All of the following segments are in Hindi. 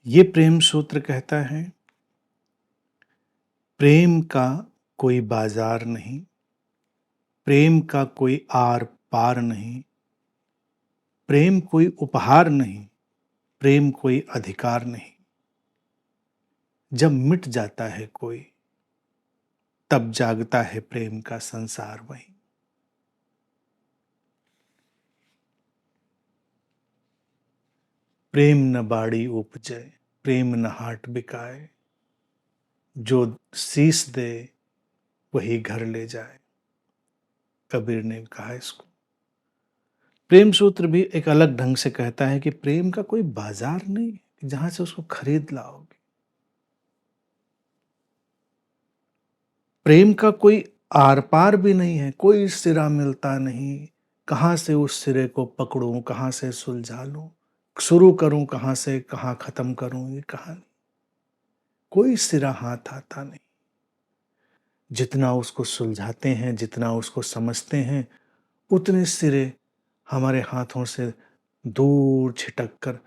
ये प्रेम सूत्र कहता है, प्रेम का कोई बाजार नहीं, प्रेम का कोई आर पार नहीं, प्रेम कोई उपहार नहीं, प्रेम कोई अधिकार नहीं। जब मिट जाता है कोई, तब जागता है प्रेम का संसार वहीं। प्रेम न बाड़ी उपजे, प्रेम न हाट बिकाए, जो शीश दे वही घर ले जाए। कबीर ने कहा इसको। प्रेम सूत्र भी एक अलग ढंग से कहता है कि प्रेम का कोई बाजार नहीं है जहां से उसको खरीद लाओगे। प्रेम का कोई आर पार भी नहीं है, कोई सिरा मिलता नहीं। कहां से उस सिरे को पकड़ूं, कहां से सुलझा लूं, शुरू करूं कहां से, कहां खत्म करूं ये कहानी। कोई सिरा हाथ आता नहीं। जितना उसको सुलझाते हैं, जितना उसको समझते हैं, उतने सिरे हमारे हाथों से दूर छिटक कर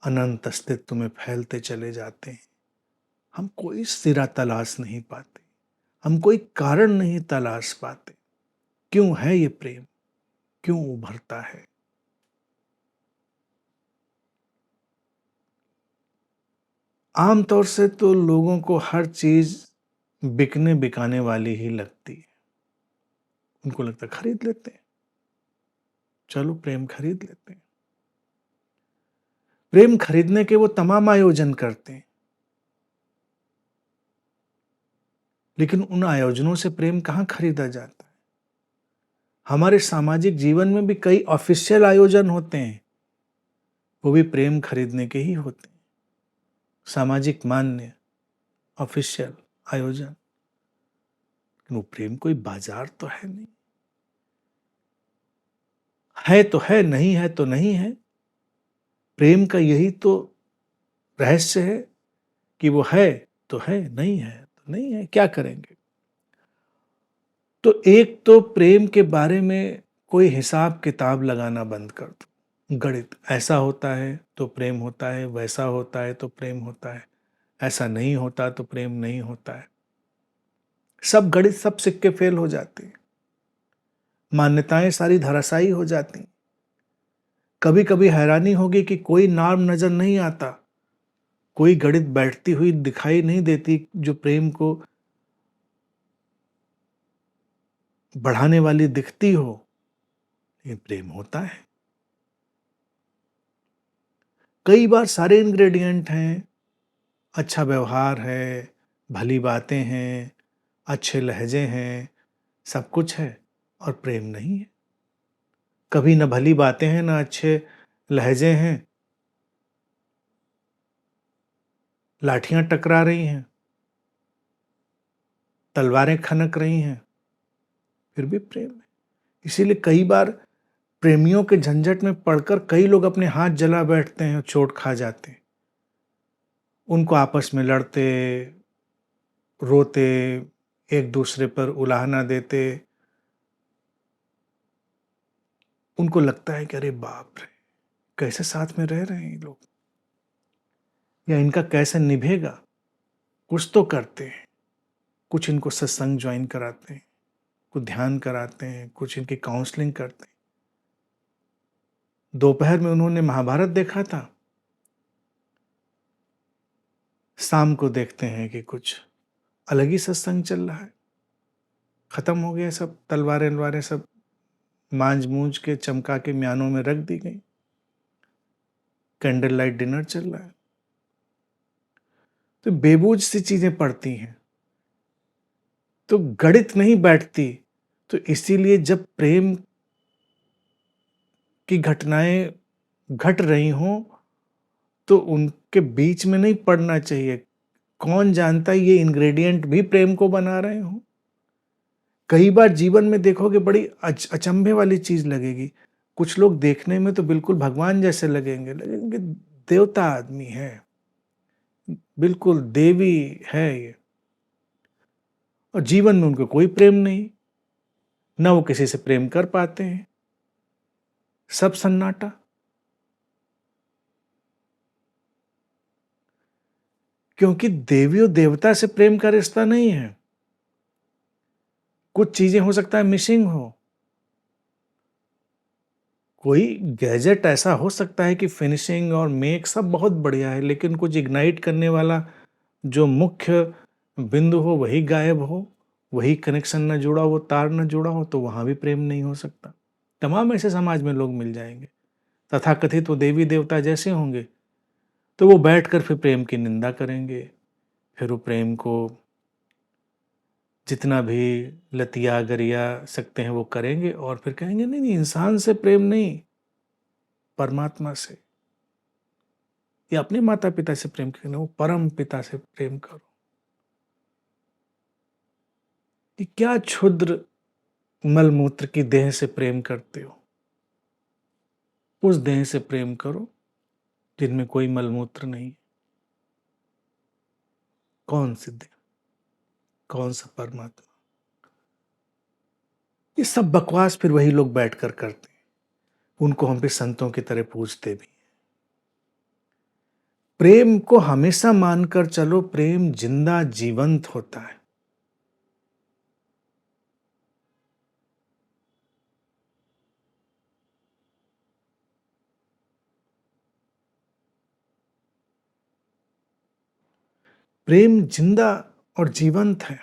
अनंत अस्तित्व में फैलते चले जाते हैं। हम कोई सिरा तलाश नहीं पाते, हम कोई कारण नहीं तलाश पाते। क्यों है ये प्रेम, क्यों उभरता है? आमतौर से तो लोगों को हर चीज बिकने बिकाने वाली ही लगती है। उनको लगता है खरीद लेते हैं, चलो प्रेम खरीद लेते हैं। प्रेम खरीदने के वो तमाम आयोजन करते हैं, लेकिन उन आयोजनों से प्रेम कहां खरीदा जाता है? हमारे सामाजिक जीवन में भी कई ऑफिशियल आयोजन होते हैं, वो भी प्रेम खरीदने के ही होते हैं। सामाजिक मान्य ऑफिशियल आयोजन, लेकिन वो प्रेम कोई बाजार तो है नहीं। है तो है, नहीं है तो नहीं है। प्रेम का यही तो रहस्य है कि वो है तो है, नहीं है तो नहीं है, क्या करेंगे? तो एक तो प्रेम के बारे में कोई हिसाब किताब लगाना बंद कर दो। गणित ऐसा होता है तो प्रेम होता है, वैसा होता है तो प्रेम होता है, ऐसा नहीं होता तो प्रेम नहीं होता है। सब गणित, सब सिक्के फेल हो जाते हैं, मान्यताएं सारी धराशायी हो जाती। कभी कभी हैरानी होगी कि कोई नाम नजर नहीं आता, कोई गणित बैठती हुई दिखाई नहीं देती जो प्रेम को बढ़ाने वाली दिखती हो। ये प्रेम होता है। कई बार सारे इंग्रेडिएंट हैं, अच्छा व्यवहार है, भली बातें हैं, अच्छे लहजे हैं, सब कुछ है, और प्रेम नहीं है। कभी न भली बातें हैं, न अच्छे लहजे हैं, लाठियां टकरा रही हैं, तलवारें खनक रही हैं, फिर भी प्रेम है। इसीलिए कई बार प्रेमियों के झंझट में पड़कर कई लोग अपने हाथ जला बैठते हैं और चोट खा जाते हैं। उनको आपस में लड़ते, रोते, एक दूसरे पर उलाहना देते, उनको लगता है कि अरे बाप रे, कैसे साथ में रह रहे हैं ये लोग, या इनका कैसे निभेगा। कुछ तो करते हैं, कुछ इनको सत्संग ज्वाइन कराते हैं, कुछ ध्यान कराते हैं, कुछ इनकी काउंसलिंग करते हैं। दोपहर में उन्होंने महाभारत देखा था, शाम को देखते हैं कि कुछ अलग ही सत्संग चल रहा है। खत्म हो गया सब, तलवारें वलवारें सब मांझ मूंझ के चमका के म्यानों में रख दी गई। कैंडल लाइट डिनर चल रहा है। तो बेबूझ सी चीजें पड़ती हैं, तो गणित नहीं बैठती। तो इसीलिए जब प्रेम की घटनाएं घट रही हों तो उनके बीच में नहीं पड़ना चाहिए। कौन जानता है ये इंग्रेडिएंट भी प्रेम को बना रहे हो। कई बार जीवन में देखोगे बड़ी अचंभे वाली चीज लगेगी। कुछ लोग देखने में तो बिल्कुल भगवान जैसे लगेंगे, लगेंगे देवता आदमी है, बिल्कुल देवी है ये, और जीवन में उनको कोई प्रेम नहीं, ना वो किसी से प्रेम कर पाते हैं, सब सन्नाटा। क्योंकि देवी और देवता से प्रेम का रिश्ता नहीं है। कुछ चीजें हो सकता है मिसिंग हो, कोई गैजेट ऐसा हो सकता है कि फिनिशिंग और मेक सब बहुत बढ़िया है, लेकिन कुछ इग्नाइट करने वाला जो मुख्य बिंदु हो वही गायब हो, वही कनेक्शन न जुड़ा हो, वो तार न जुड़ा हो, तो वहां भी प्रेम नहीं हो सकता। तमाम ऐसे समाज में लोग मिल जाएंगे, तथाकथित वो देवी देवता जैसे होंगे, तो वो बैठकर फिर प्रेम की निंदा करेंगे, फिर वो प्रेम को जितना भी लतिया गरिया सकते हैं वो करेंगे, और फिर कहेंगे नहीं नहीं, इंसान से प्रेम नहीं, परमात्मा से या अपने माता पिता से प्रेम करना, वो परम पिता से प्रेम करो। कि क्या क्षुद्र मलमूत्र की देह से प्रेम करते हो, उस देह से प्रेम करो जिनमें कोई मलमूत्र नहीं। कौन सी देह, कौन सा परमात्मा? ये सब बकवास फिर वही लोग बैठकर करते हैं, उनको हम भी संतों की तरह पूजते भी। प्रेम को हमेशा मानकर चलो, प्रेम जिंदा जीवंत होता है। प्रेम जिंदा और जीवंत है।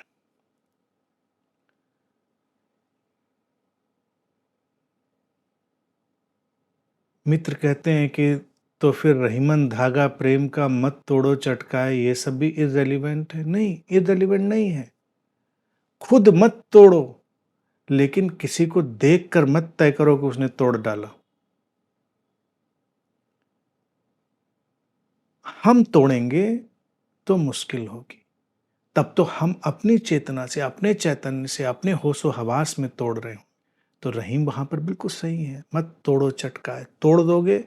मित्र कहते हैं कि तो फिर रहीमन धागा प्रेम का मत तोड़ो चटकाए, ये सब भी इररिलेवेंट है। नहीं, इररिलेवेंट नहीं है। खुद मत तोड़ो, लेकिन किसी को देखकर मत तय करो कि उसने तोड़ डाला। हम तोड़ेंगे तो मुश्किल होगी, तब तो हम अपनी चेतना से, अपने चैतन्य से, अपने होशो हवास में तोड़ रहे हो। तो रहीम वहां पर बिल्कुल सही है, मत तोड़ो चटकाए। तोड़ दोगे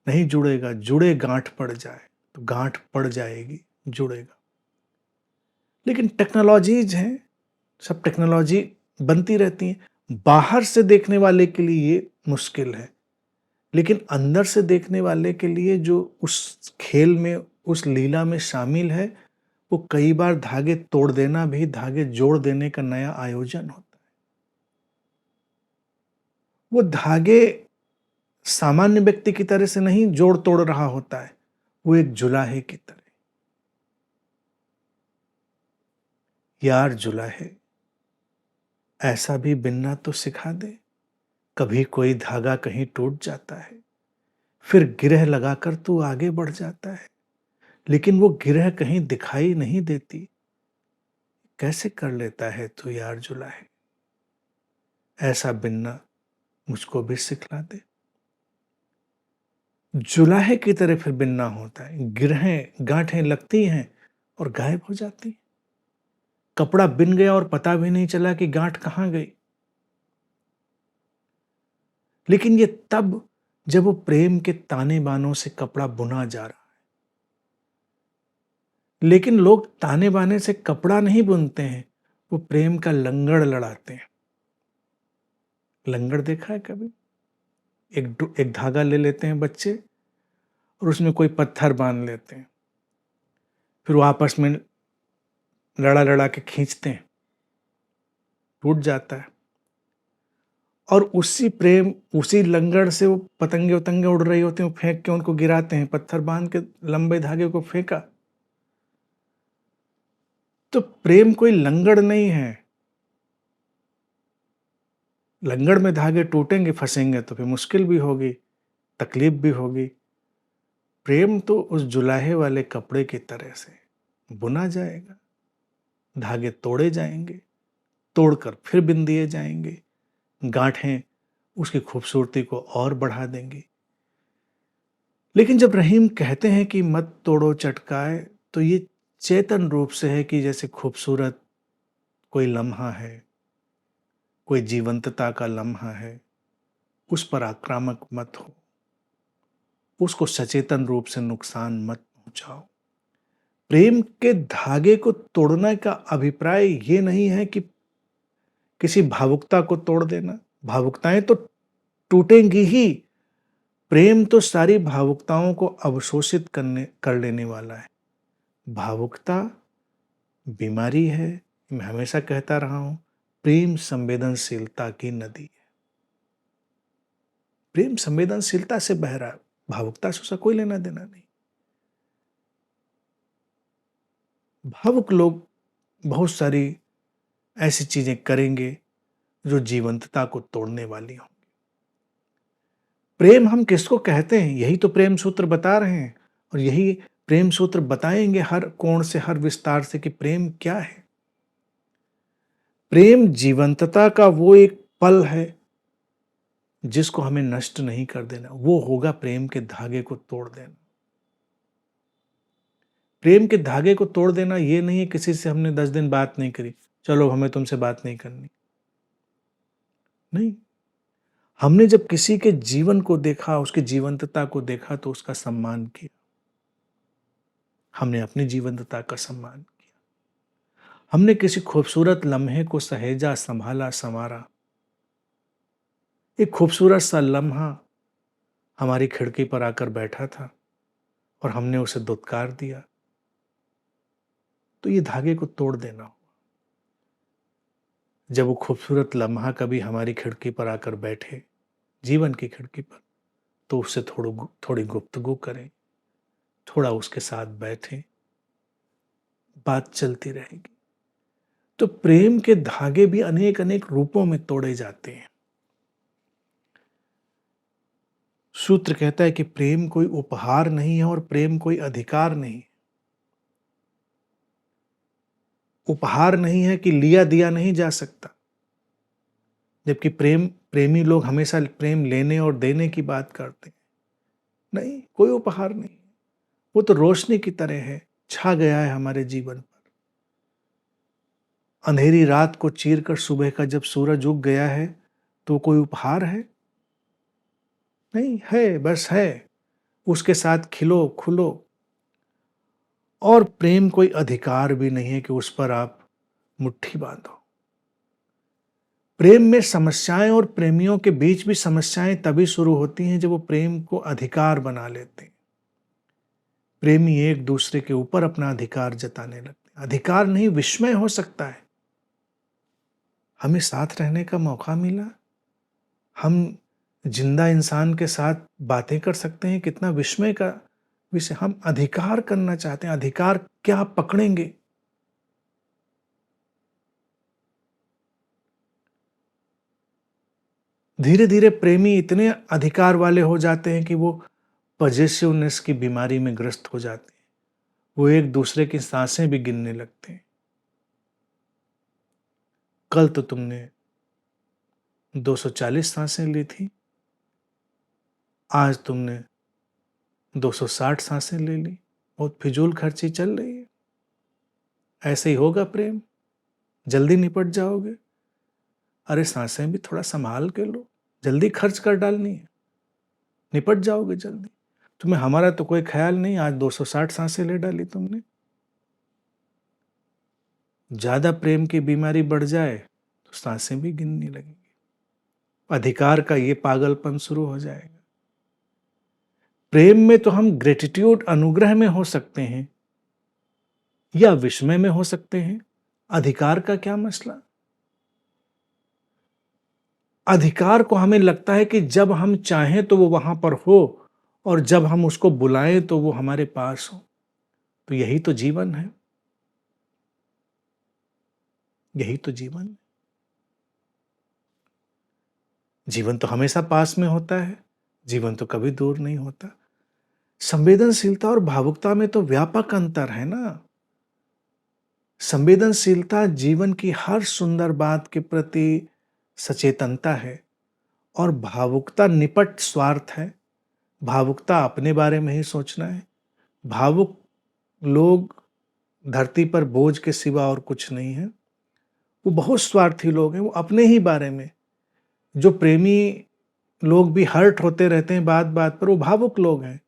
नहीं जुड़ेगा, जुड़े गांठ पड़ जाए तो गांठ पड़ जाएगी, जुड़ेगा। लेकिन टेक्नोलॉजीज हैं, सब टेक्नोलॉजी बनती रहती है। बाहर से देखने वाले के लिए ये मुश्किल है, लेकिन अंदर से देखने वाले के लिए जो उस खेल में, उस लीला में शामिल है, वो कई बार धागे तोड़ देना भी धागे जोड़ देने का नया आयोजन होता है। वो धागे सामान्य व्यक्ति की तरह से नहीं जोड़ तोड़ रहा होता है, वो एक जुलाहे की तरह। यार जुलाहे, ऐसा भी बिनना तो सिखा दे। कभी कोई धागा कहीं टूट जाता है, फिर गिरह लगाकर तू आगे बढ़ जाता है, लेकिन वो गिरह कहीं दिखाई नहीं देती। कैसे कर लेता है तू यार जुलाहे? ऐसा बिनना मुझको भी सिखला दे। जुलाहे की तरह फिर बिनना होता है। गिरहें गांठें लगती हैं और गायब हो जाती। कपड़ा बिन गया और पता भी नहीं चला कि गांठ कहां गई। लेकिन ये तब जब वो प्रेम के ताने बानों से कपड़ा बुना जा रहा है। लेकिन लोग ताने बाने से कपड़ा नहीं बुनते हैं, वो प्रेम का लंगड़ लड़ाते हैं। लंगड़ देखा है कभी? एक धागा ले लेते हैं बच्चे और उसमें कोई पत्थर बांध लेते हैं, फिर वो आपस में लड़ा लड़ा के खींचते हैं, टूट जाता है। और उसी प्रेम, उसी लंगड़ से वो पतंगे उतंगे उड़ रही होती हैं, फेंक के उनको गिराते हैं। पत्थर बांध के लंबे धागे को फेंका। तो प्रेम कोई लंगड़ नहीं है। लंगड़ में धागे टूटेंगे, फंसेंगे तो फिर मुश्किल भी होगी, तकलीफ भी होगी। प्रेम तो उस जुलाहे वाले कपड़े की तरह से बुना जाएगा, धागे तोड़े जाएंगे, तोड़कर फिर बिन दिए जाएंगे। गांठें उसकी खूबसूरती को और बढ़ा देंगी। लेकिन जब रहीम कहते हैं कि मत तोड़ो चटकाए, तो ये चेतन रूप से है कि जैसे खूबसूरत कोई लम्हा है, कोई जीवंतता का लम्हा है, उस पर आक्रामक मत हो, उसको सचेतन रूप से नुकसान मत पहुंचाओ। प्रेम के धागे को तोड़ने का अभिप्राय ये नहीं है कि किसी भावुकता को तोड़ देना। भावुकताएं तो टूटेंगी ही। प्रेम तो सारी भावुकताओं को अवशोषित कर लेने वाला है। भावुकता बीमारी है। मैं हमेशा कहता रहा हूं, प्रेम संवेदनशीलता की नदी है। प्रेम संवेदनशीलता से बह रहा है, भावुकता से उसका कोई लेना देना नहीं। भावुक लोग बहुत सारी ऐसी चीजें करेंगे जो जीवंतता को तोड़ने वाली हों। प्रेम हम किसको कहते हैं, यही तो प्रेम सूत्र बता रहे हैं, और यही प्रेम सूत्र बताएंगे हर कोण से, हर विस्तार से कि प्रेम क्या है। प्रेम जीवंतता का वो एक पल है जिसको हमें नष्ट नहीं कर देना, वो होगा प्रेम के धागे को तोड़ देना। प्रेम के धागे को तोड़ देना ये नहीं है किसी से हमने 10 दिन बात नहीं करी, चलो हमें तुमसे बात नहीं करनी। नहीं, हमने जब किसी के जीवन को देखा, उसकी जीवंतता को देखा, तो उसका सम्मान किया। हमने अपनी जीवंतता का सम्मान किया। हमने किसी खूबसूरत लम्हे को सहेजा, संभाला, संवारा। एक खूबसूरत सा लम्हा हमारी खिड़की पर आकर बैठा था और हमने उसे दुत्कार दिया, तो ये धागे को तोड़ देना हो। जब वो खूबसूरत लम्हा कभी हमारी खिड़की पर आकर बैठे, जीवन की खिड़की पर, तो उससे थोड़ी गुफ्तगू करें, थोड़ा उसके साथ बैठें, बात चलती रहेगी। तो प्रेम के धागे भी अनेक अनेक रूपों में तोड़े जाते हैं। सूत्र कहता है कि प्रेम कोई उपहार नहीं है और प्रेम कोई अधिकार नहीं। उपहार नहीं है कि लिया दिया नहीं जा सकता, जबकि प्रेमी लोग हमेशा प्रेम लेने और देने की बात करते हैं। नहीं, कोई उपहार नहीं, वो तो रोशनी की तरह है, छा गया है हमारे जीवन पर। अंधेरी रात को चीरकर सुबह का जब सूरज उग गया है, तो कोई उपहार है? नहीं है, बस है। उसके साथ खिलो, खुलो। और प्रेम कोई अधिकार भी नहीं है कि उस पर आप मुट्ठी बांधो। प्रेम में समस्याएं और प्रेमियों के बीच भी समस्याएं तभी शुरू होती हैं जब वो प्रेम को अधिकार बना लेते हैं। प्रेमी एक दूसरे के ऊपर अपना अधिकार जताने लगते हैं। अधिकार नहीं, विस्मय हो सकता है। हमें साथ रहने का मौका मिला, हम जिंदा इंसान के साथ बातें कर सकते हैं, कितना विस्मय का विषय। हम अधिकार करना चाहते हैं, अधिकार क्या पकड़ेंगे? धीरे धीरे प्रेमी इतने अधिकार वाले हो जाते हैं कि वो पजेसिवनेस की बीमारी में ग्रस्त हो जाते हैं। वो एक दूसरे की सांसें भी गिनने लगते हैं। कल तो तुमने 240 सांसें ली थी, आज तुमने 260 सांसें ले ली। बहुत फिजूल खर्ची चल रही है। ऐसे ही होगा प्रेम, जल्दी निपट जाओगे। अरे सांसें भी थोड़ा संभाल के लो, जल्दी खर्च कर डालनी है, निपट जाओगे जल्दी। तुम्हें हमारा तो कोई ख्याल नहीं, आज 260 सांसें ले डाली तुमने। ज्यादा प्रेम की बीमारी बढ़ जाए तो सांसें भी गिनने लगेंगी। अधिकार का ये पागलपन शुरू हो जाएगा। प्रेम में तो हम ग्रेटिट्यूड, अनुग्रह में हो सकते हैं या विस्मय में हो सकते हैं। अधिकार का क्या मसला? अधिकार को हमें लगता है कि जब हम चाहें तो वो वहां पर हो, और जब हम उसको बुलाएं तो वो हमारे पास हो। तो यही तो जीवन है, यही तो जीवन है। जीवन तो हमेशा पास में होता है, जीवन तो कभी दूर नहीं होता। संवेदनशीलता और भावुकता में तो व्यापक अंतर है ना। संवेदनशीलता जीवन की हर सुंदर बात के प्रति सचेतनता है, और भावुकता निपट स्वार्थ है। भावुकता अपने बारे में ही सोचना है। भावुक लोग धरती पर बोझ के सिवा और कुछ नहीं है। वो बहुत स्वार्थी लोग हैं, वो अपने ही बारे में। जो प्रेमी लोग भी हर्ट होते रहते हैं बात बात पर, वो भावुक लोग हैं।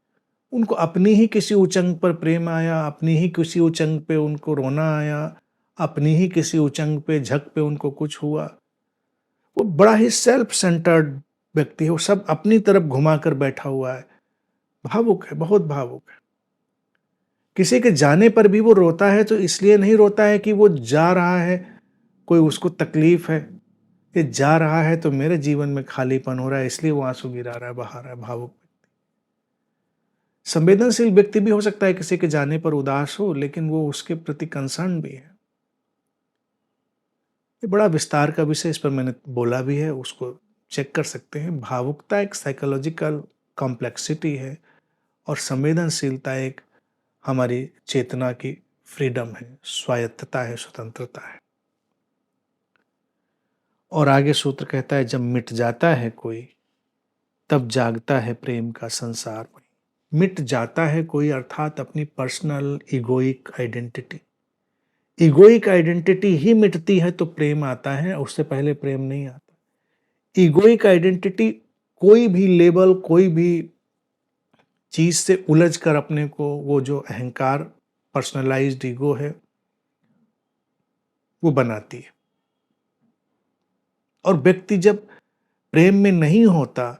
उनको अपनी ही किसी उचंग पर प्रेम आया, अपनी ही किसी उचंग पे उनको रोना आया, अपनी ही किसी उचंग पे, झक पे उनको कुछ हुआ। वो बड़ा ही सेल्फ सेंटर्ड व्यक्ति है, वो सब अपनी तरफ घुमा कर बैठा हुआ है। भावुक है, बहुत भावुक है। किसी के जाने पर भी वो रोता है तो इसलिए नहीं रोता है कि वो जा रहा है, कोई उसको तकलीफ है, ये जा रहा है तो मेरे जीवन में खालीपन हो रहा है इसलिए वो आंसू गिरा रहा है, बहा रहा है, भावुक। संवेदनशील व्यक्ति भी हो सकता है किसी के जाने पर उदास हो, लेकिन वो उसके प्रति कंसर्न भी है। ये बड़ा विस्तार का विषय, इस पर मैंने बोला भी है, उसको चेक कर सकते हैं। भावुकता एक साइकोलॉजिकल कॉम्प्लेक्सिटी है और संवेदनशीलता एक हमारी चेतना की फ्रीडम है, स्वायत्तता है, स्वतंत्रता है। और आगे सूत्र कहता है, जब मिट जाता है कोई तब जागता है प्रेम का संसार में। मिट जाता है कोई अर्थात अपनी पर्सनल इगोइक आइडेंटिटी। इगोइक आइडेंटिटी ही मिटती है तो प्रेम आता है, उससे पहले प्रेम नहीं आता। इगोइक आइडेंटिटी कोई भी लेबल, कोई भी चीज से उलझ कर अपने को, वो जो अहंकार, पर्सनलाइज्ड ईगो है, वो बनाती है। और व्यक्ति जब प्रेम में नहीं होता,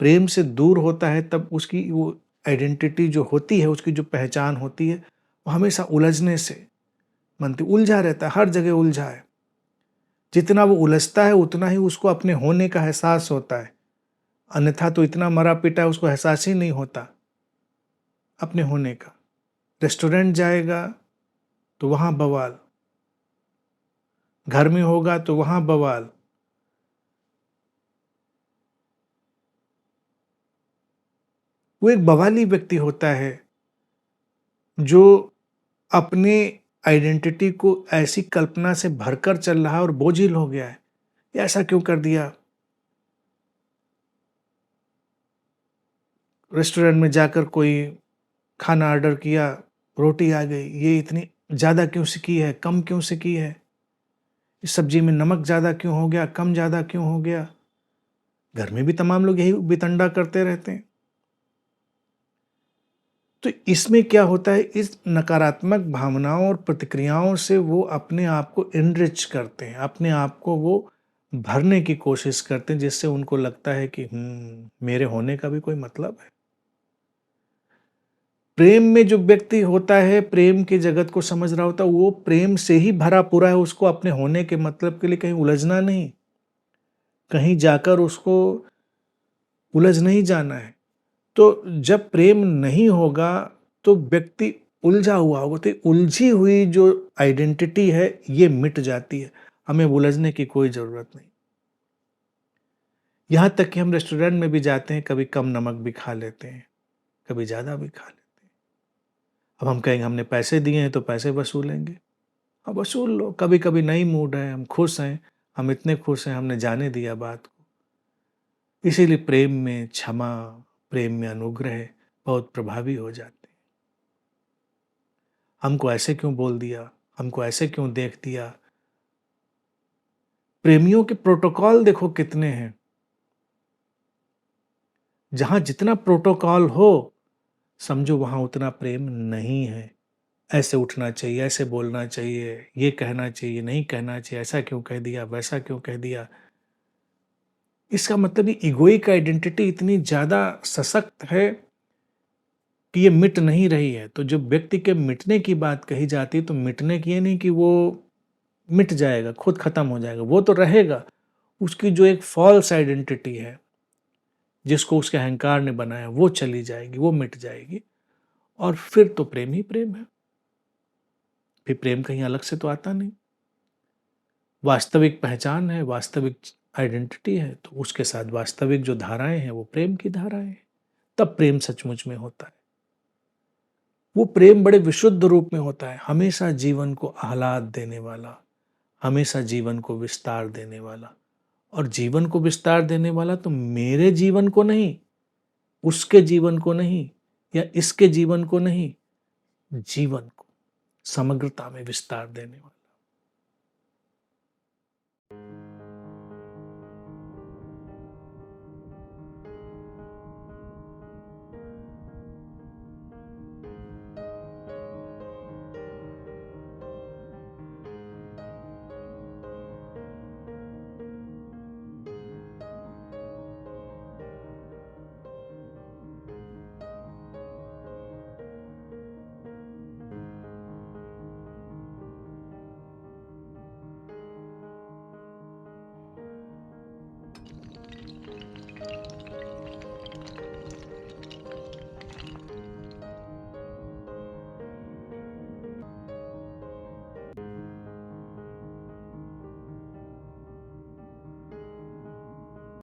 प्रेम से दूर होता है, तब उसकी वो आइडेंटिटी जो होती है, उसकी जो पहचान होती है, वो हमेशा उलझने से बनती, उलझा रहता है, हर जगह उलझा है। जितना वो उलझता है उतना ही उसको अपने होने का एहसास होता है, अन्यथा तो इतना मरा पिटा है उसको एहसास ही नहीं होता अपने होने का। रेस्टोरेंट जाएगा तो वहां बवाल, घर में होगा तो वहां बवाल। वो एक बवाली व्यक्ति होता है जो अपने आइडेंटिटी को ऐसी कल्पना से भरकर चल रहा है और बोझिल हो गया है, ये ऐसा क्यों कर दिया, रेस्टोरेंट में जाकर कोई खाना ऑर्डर किया, रोटी आ गई, ये इतनी ज़्यादा क्यों से की है, कम क्यों से की है, इस सब्जी में नमक ज़्यादा क्यों हो गया, कम ज़्यादा क्यों हो गया। घर में भी तमाम लोग यही बितंडा करते रहते हैं। तो इसमें क्या होता है, इस नकारात्मक भावनाओं और प्रतिक्रियाओं से वो अपने आप को इनरिच करते हैं, अपने आप को वो भरने की कोशिश करते हैं, जिससे उनको लगता है कि मेरे होने का भी कोई मतलब है। प्रेम में जो व्यक्ति होता है, प्रेम के जगत को समझ रहा होता है, वो प्रेम से ही भरा पूरा है, उसको अपने होने के मतलब के लिए कहीं उलझना नहीं, कहीं जाकर उसको उलझ नहीं जाना है। तो जब प्रेम नहीं होगा तो व्यक्ति उलझा हुआ होगा, तो उलझी हुई जो आइडेंटिटी है ये मिट जाती है, हमें उलझने की कोई जरूरत नहीं। यहां तक कि हम रेस्टोरेंट में भी जाते हैं, कभी कम नमक भी खा लेते हैं, कभी ज्यादा भी खा लेते हैं। अब हम कहेंगे हमने पैसे दिए हैं तो पैसे वसूलेंगे, अब वसूल लो। कभी कभी नहीं मूड है, हम खुश हैं, हम इतने खुश हैं, हमने जाने दिया बात को। इसीलिए प्रेम में क्षमा, प्रेम में अनुग्रह बहुत प्रभावी हो जाते हैं। हमको ऐसे क्यों बोल दिया, हमको ऐसे क्यों देख दिया। प्रेमियों के प्रोटोकॉल देखो कितने हैं, जहां जितना प्रोटोकॉल हो समझो वहां उतना प्रेम नहीं है। ऐसे उठना चाहिए, ऐसे बोलना चाहिए, ये कहना चाहिए, नहीं कहना चाहिए, ऐसा क्यों कह दिया, वैसा क्यों कह दिया। इसका मतलब ये इगोइक आइडेंटिटी इतनी ज्यादा सशक्त है कि ये मिट नहीं रही है। तो जब व्यक्ति के मिटने की बात कही जाती है तो मिटने की ये नहीं कि वो मिट जाएगा, खुद खत्म हो जाएगा, वो तो रहेगा। उसकी जो एक फॉल्स आइडेंटिटी है जिसको उसके अहंकार ने बनाया, वो चली जाएगी, वो मिट जाएगी, और फिर तो प्रेम ही प्रेम है। फिर प्रेम कहीं अलग से तो आता नहीं। वास्तविक पहचान है, वास्तविक आइडेंटिटी है, तो उसके साथ वास्तविक जो धाराएं हैं वो प्रेम की धाराएं हैं। तब प्रेम सचमुच में होता है। वो प्रेम बड़े विशुद्ध रूप में होता है, हमेशा जीवन को आह्लाद देने वाला, हमेशा जीवन को विस्तार देने वाला। और जीवन को विस्तार देने वाला तो मेरे जीवन को नहीं, उसके जीवन को नहीं, या इसके जीवन को नहीं, जीवन को समग्रता में विस्तार देने वाला।